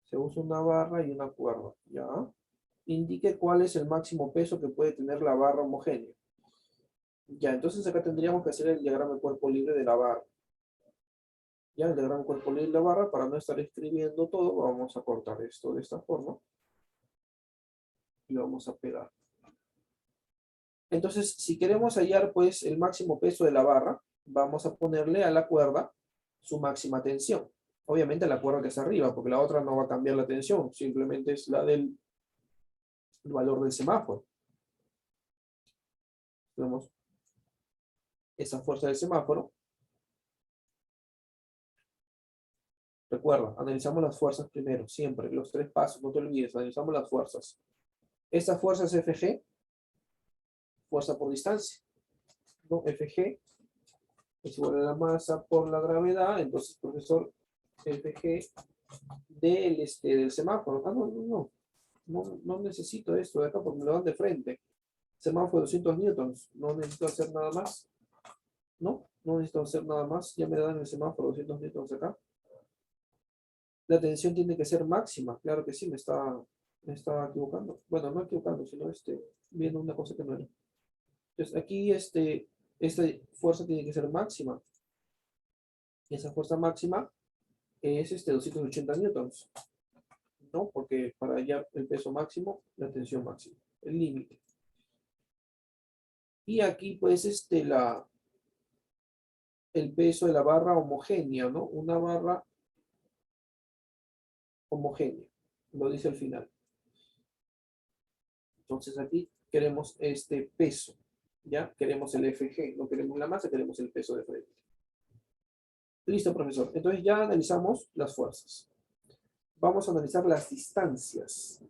Se usa una barra y una cuerda, ¿ya? Indique cuál es el máximo peso que puede tener la barra homogénea. Ya, entonces acá tendríamos que hacer el diagrama de cuerpo libre de la barra. Ya, el diagrama de cuerpo libre de la barra, para no estar escribiendo todo, vamos a cortar esto de esta forma. Y lo vamos a pegar. Entonces, si queremos hallar pues el máximo peso de la barra, vamos a ponerle a la cuerda su máxima tensión. Obviamente la cuerda que está arriba, porque la otra no va a cambiar la tensión, simplemente es la del valor del semáforo. Tenemos esa fuerza del semáforo. Recuerda, analizamos las fuerzas primero, siempre, los 3 pasos, no te olvides, analizamos las fuerzas. Esta fuerza es Fg, fuerza por distancia. ¿No? Fg es igual a la masa por la gravedad, entonces, profesor, FG del semáforo. Ah, no necesito esto de acá porque me lo dan de frente. Semáforo 200 newtons. No necesito hacer nada más. No necesito hacer nada más. Ya me dan el semáforo 200 newtons acá. La tensión tiene que ser máxima. Claro que sí, me estaba equivocando. Bueno, no equivocando, sino viendo una cosa que no era. Entonces aquí esta fuerza tiene que ser máxima. Esa fuerza máxima es 280 newtons. ¿No? Porque para hallar el peso máximo, la tensión máxima, el límite. Y aquí pues el peso de la barra homogénea, ¿no? Una barra homogénea, lo dice al final. Entonces aquí queremos este peso, ¿ya? Queremos el FG, no queremos la masa, queremos el peso de frente. Listo, profesor. Entonces ya analizamos las fuerzas. Vamos a analizar las distancias.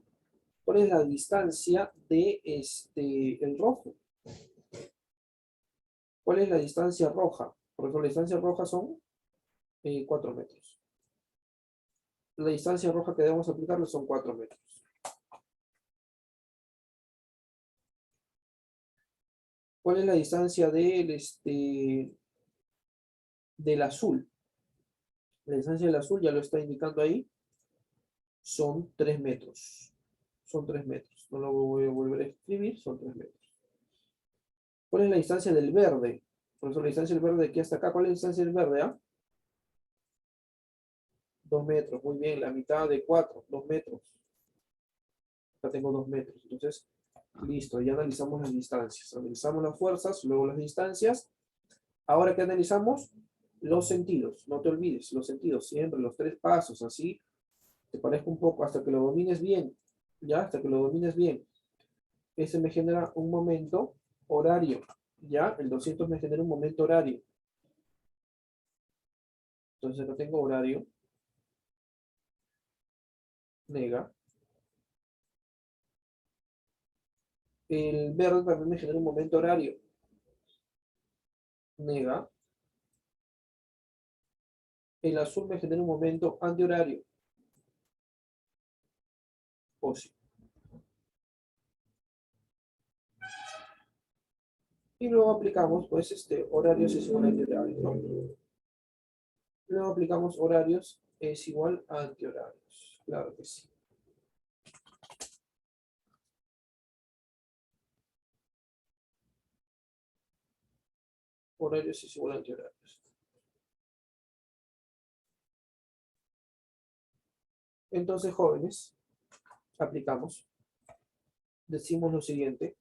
¿Cuál es la distancia de el rojo? ¿Cuál es la distancia roja? Por ejemplo, la distancia roja son 4 metros. La distancia roja que debemos aplicarle son 4 metros. ¿Cuál es la distancia del azul? La distancia del azul ya lo está indicando ahí. Son 3 metros. Son 3 metros. No lo voy a volver a escribir, son 3 metros. ¿Cuál es la distancia del verde? Por eso la distancia del verde de aquí hasta acá. ¿Cuál es la distancia del verde? 2 metros. Muy bien, la mitad de 4, 2 metros. Acá tengo 2 metros. Entonces, listo, ya analizamos las distancias. Analizamos las fuerzas, luego las distancias. Ahora que analizamos los sentidos, no te olvides, los sentidos, siempre los 3 pasos, así te parezca un poco, hasta que lo domines bien, ya, hasta que lo domines bien. Ese me genera un momento horario, ya, el 200 me genera un momento horario. Entonces acá tengo horario, nega. El verde también me genera un momento horario, nega. El azul me genera un momento antihorario, positivo. Y luego aplicamos, pues, horarios es igual a antihorarios, ¿no? Luego aplicamos horarios es igual a antihorarios. Claro que sí. Horarios es igual a antihorarios. Entonces, jóvenes, aplicamos. Decimos lo siguiente.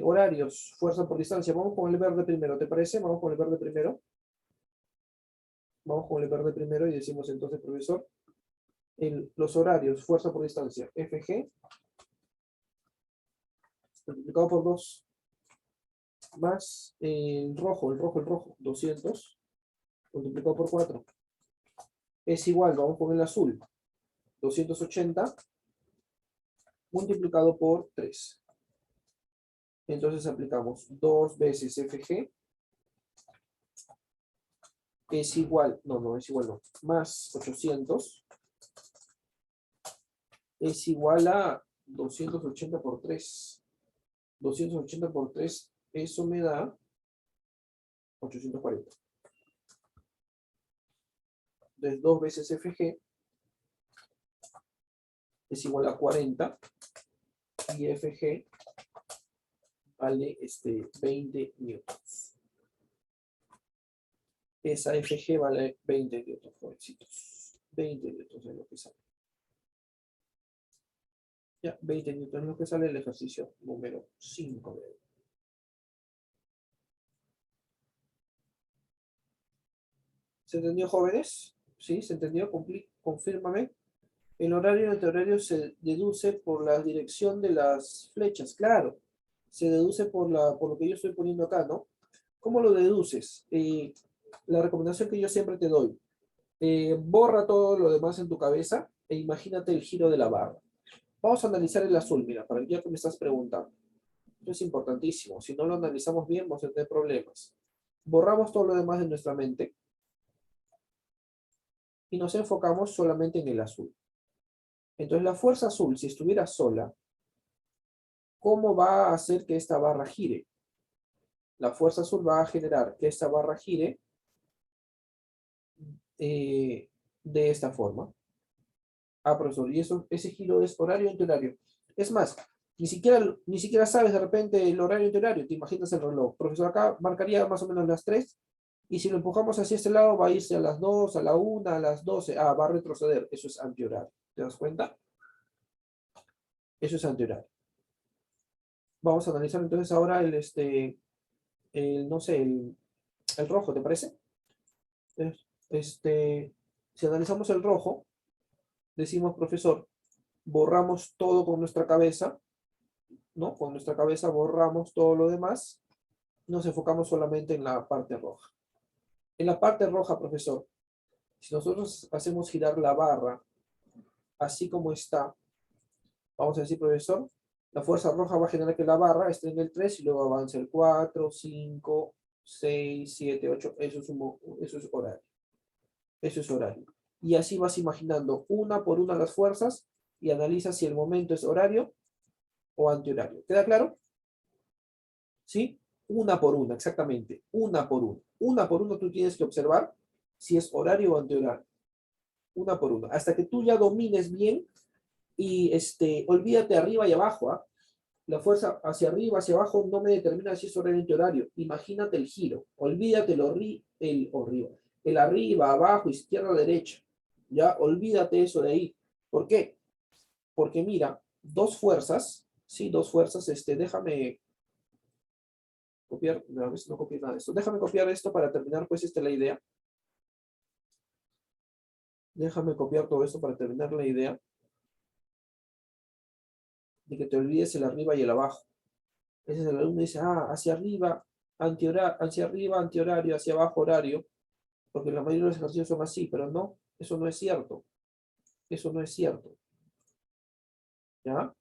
Horarios, fuerza por distancia. Vamos con el verde primero, ¿te parece? Vamos con el verde primero. Vamos con el verde primero y decimos entonces, profesor, los horarios, fuerza por distancia, FG, multiplicado por 2, más el rojo, 200, multiplicado por 4, es igual, vamos con el azul, 280, multiplicado por 3. Entonces aplicamos 2 veces FG, es igual, no es igual, no, más 800, es igual a 280 por 3. 280 por 3, eso me da 840. Entonces 2 veces FG es igual a 40 y FG vale 20 newtons. Esa FG vale 20 newtons, jovencitos. 20 newtons es lo que sale. Ya, 20 newtons es lo que sale el ejercicio número 5 de hoy. ¿Se entendió, jóvenes? ¿Sí? ¿Se entendió? Confírmame. El horario y el antihorario se deduce por la dirección de las flechas, claro. Se deduce por lo que yo estoy poniendo acá, ¿no? ¿Cómo lo deduces? La recomendación que yo siempre te doy. Borra todo lo demás en tu cabeza e imagínate el giro de la barra. Vamos a analizar el azul, mira, para el día que me estás preguntando. Esto es importantísimo. Si no lo analizamos bien, vamos a tener problemas. Borramos todo lo demás de nuestra mente. y nos enfocamos solamente en el azul. Entonces la fuerza azul, si estuviera sola, ¿cómo va a hacer que esta barra gire? La fuerza azul va a generar que esta barra gire de esta forma. Ah, profesor, y eso, ese giro es horario o antihorario. Es más, ni siquiera sabes de repente el horario antihorario, te imaginas el reloj. Profesor, acá marcaría más o menos las 3, y si lo empujamos hacia este lado, va a irse a las 2, a la 1, a las 12. Ah, va a retroceder. Eso es antihorario. ¿Te das cuenta? Eso es antihorario. Vamos a analizar entonces ahora no sé, el rojo, ¿te parece? Si analizamos el rojo, decimos, profesor, borramos todo con nuestra cabeza, ¿no? Con nuestra cabeza borramos todo lo demás, nos enfocamos solamente en la parte roja. En la parte roja, profesor, si nosotros hacemos girar la barra así como está, vamos a decir, profesor, la fuerza roja va a generar que la barra esté en el 3 y luego avance el 4, 5, 6, 7, 8, eso es horario. Eso es horario. Y así vas imaginando una por una las fuerzas y analizas si el momento es horario o antihorario. ¿Queda claro? ¿Sí? Una por una, exactamente. Una por una. Una por una tú tienes que observar si es horario o antihorario. Una por una. Hasta que tú ya domines bien y olvídate arriba y abajo. ¿Ah? La fuerza hacia arriba, hacia abajo no me determina si es horario o antihorario. Imagínate el giro. Olvídate el arriba, abajo, izquierda, derecha. Ya, olvídate eso de ahí. ¿Por qué? Porque mira, dos fuerzas, sí, dos fuerzas, déjame copiar, no, a veces no copié nada de esto. Déjame copiar esto para terminar, pues, la idea. Déjame copiar todo esto para terminar la idea de que te olvides el arriba y el abajo. Ese es el alumno dice, hacia arriba, antihorario, hacia abajo, horario, porque la mayoría de los ejercicios son así, pero no, eso no es cierto. Eso no es cierto. ¿Ya?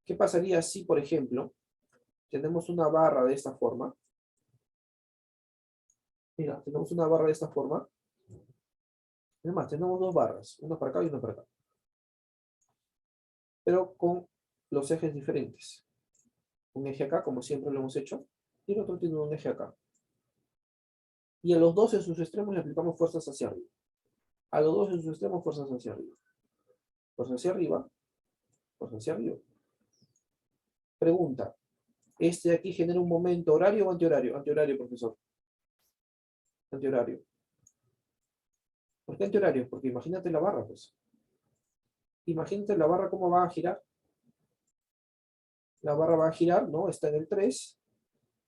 ¿Qué pasaría si, por ejemplo, tenemos una barra de esta forma? Mira, tenemos una barra de esta forma. Además, tenemos dos barras, una para acá y una para acá. Pero con los ejes diferentes. Un eje acá, como siempre lo hemos hecho, y el otro tiene un eje acá. Y a los dos en sus extremos le aplicamos fuerzas hacia arriba. A los dos en sus extremos, fuerzas hacia arriba. Fuerza hacia arriba, fuerza hacia arriba. Pregunta, ¿este de aquí genera un momento horario o antihorario? Antihorario, profesor. Antihorario. ¿Por qué antihorario? Porque imagínate la barra, pues. Imagínate la barra cómo va a girar. La barra va a girar, ¿no? Está en el 3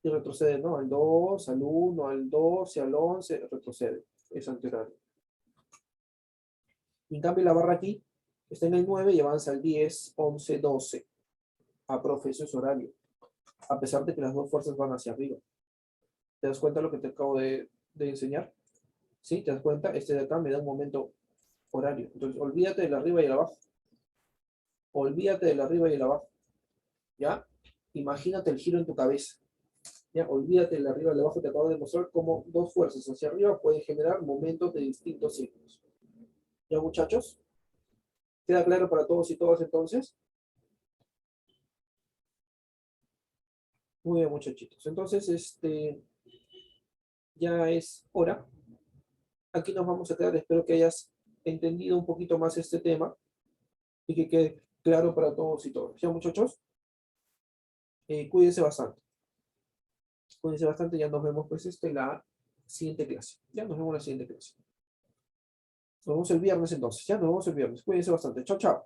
y retrocede, ¿no? Al 2, al 1, al 12, al 11, retrocede. Es antihorario. En cambio, la barra aquí está en el 9 y avanza al 10, 11, 12. Profe, eso es horario. A pesar de que las dos fuerzas van hacia arriba. ¿Te das cuenta de lo que te acabo de enseñar? ¿Sí? ¿Te das cuenta? Este de acá me da un momento horario. Entonces, olvídate del arriba y el abajo. Olvídate del arriba y el abajo. ¿Ya? Imagínate el giro en tu cabeza. ¿Ya? Olvídate del arriba y el abajo. Te acabo de mostrar cómo dos fuerzas hacia arriba pueden generar momentos de distintos signos. ¿Ya, muchachos? ¿Queda claro para todos y todas entonces? Muy bien, muchachitos. Entonces, ya es hora. Aquí nos vamos a quedar. Espero que hayas entendido un poquito más este tema y que quede claro para todos y todas. ¿Ya, muchachos? Cuídense bastante. Cuídense bastante. Ya nos vemos, pues, la siguiente clase. Ya nos vemos en la siguiente clase. Nos vemos el viernes entonces. Ya nos vemos el viernes. Cuídense bastante. Chao, chao.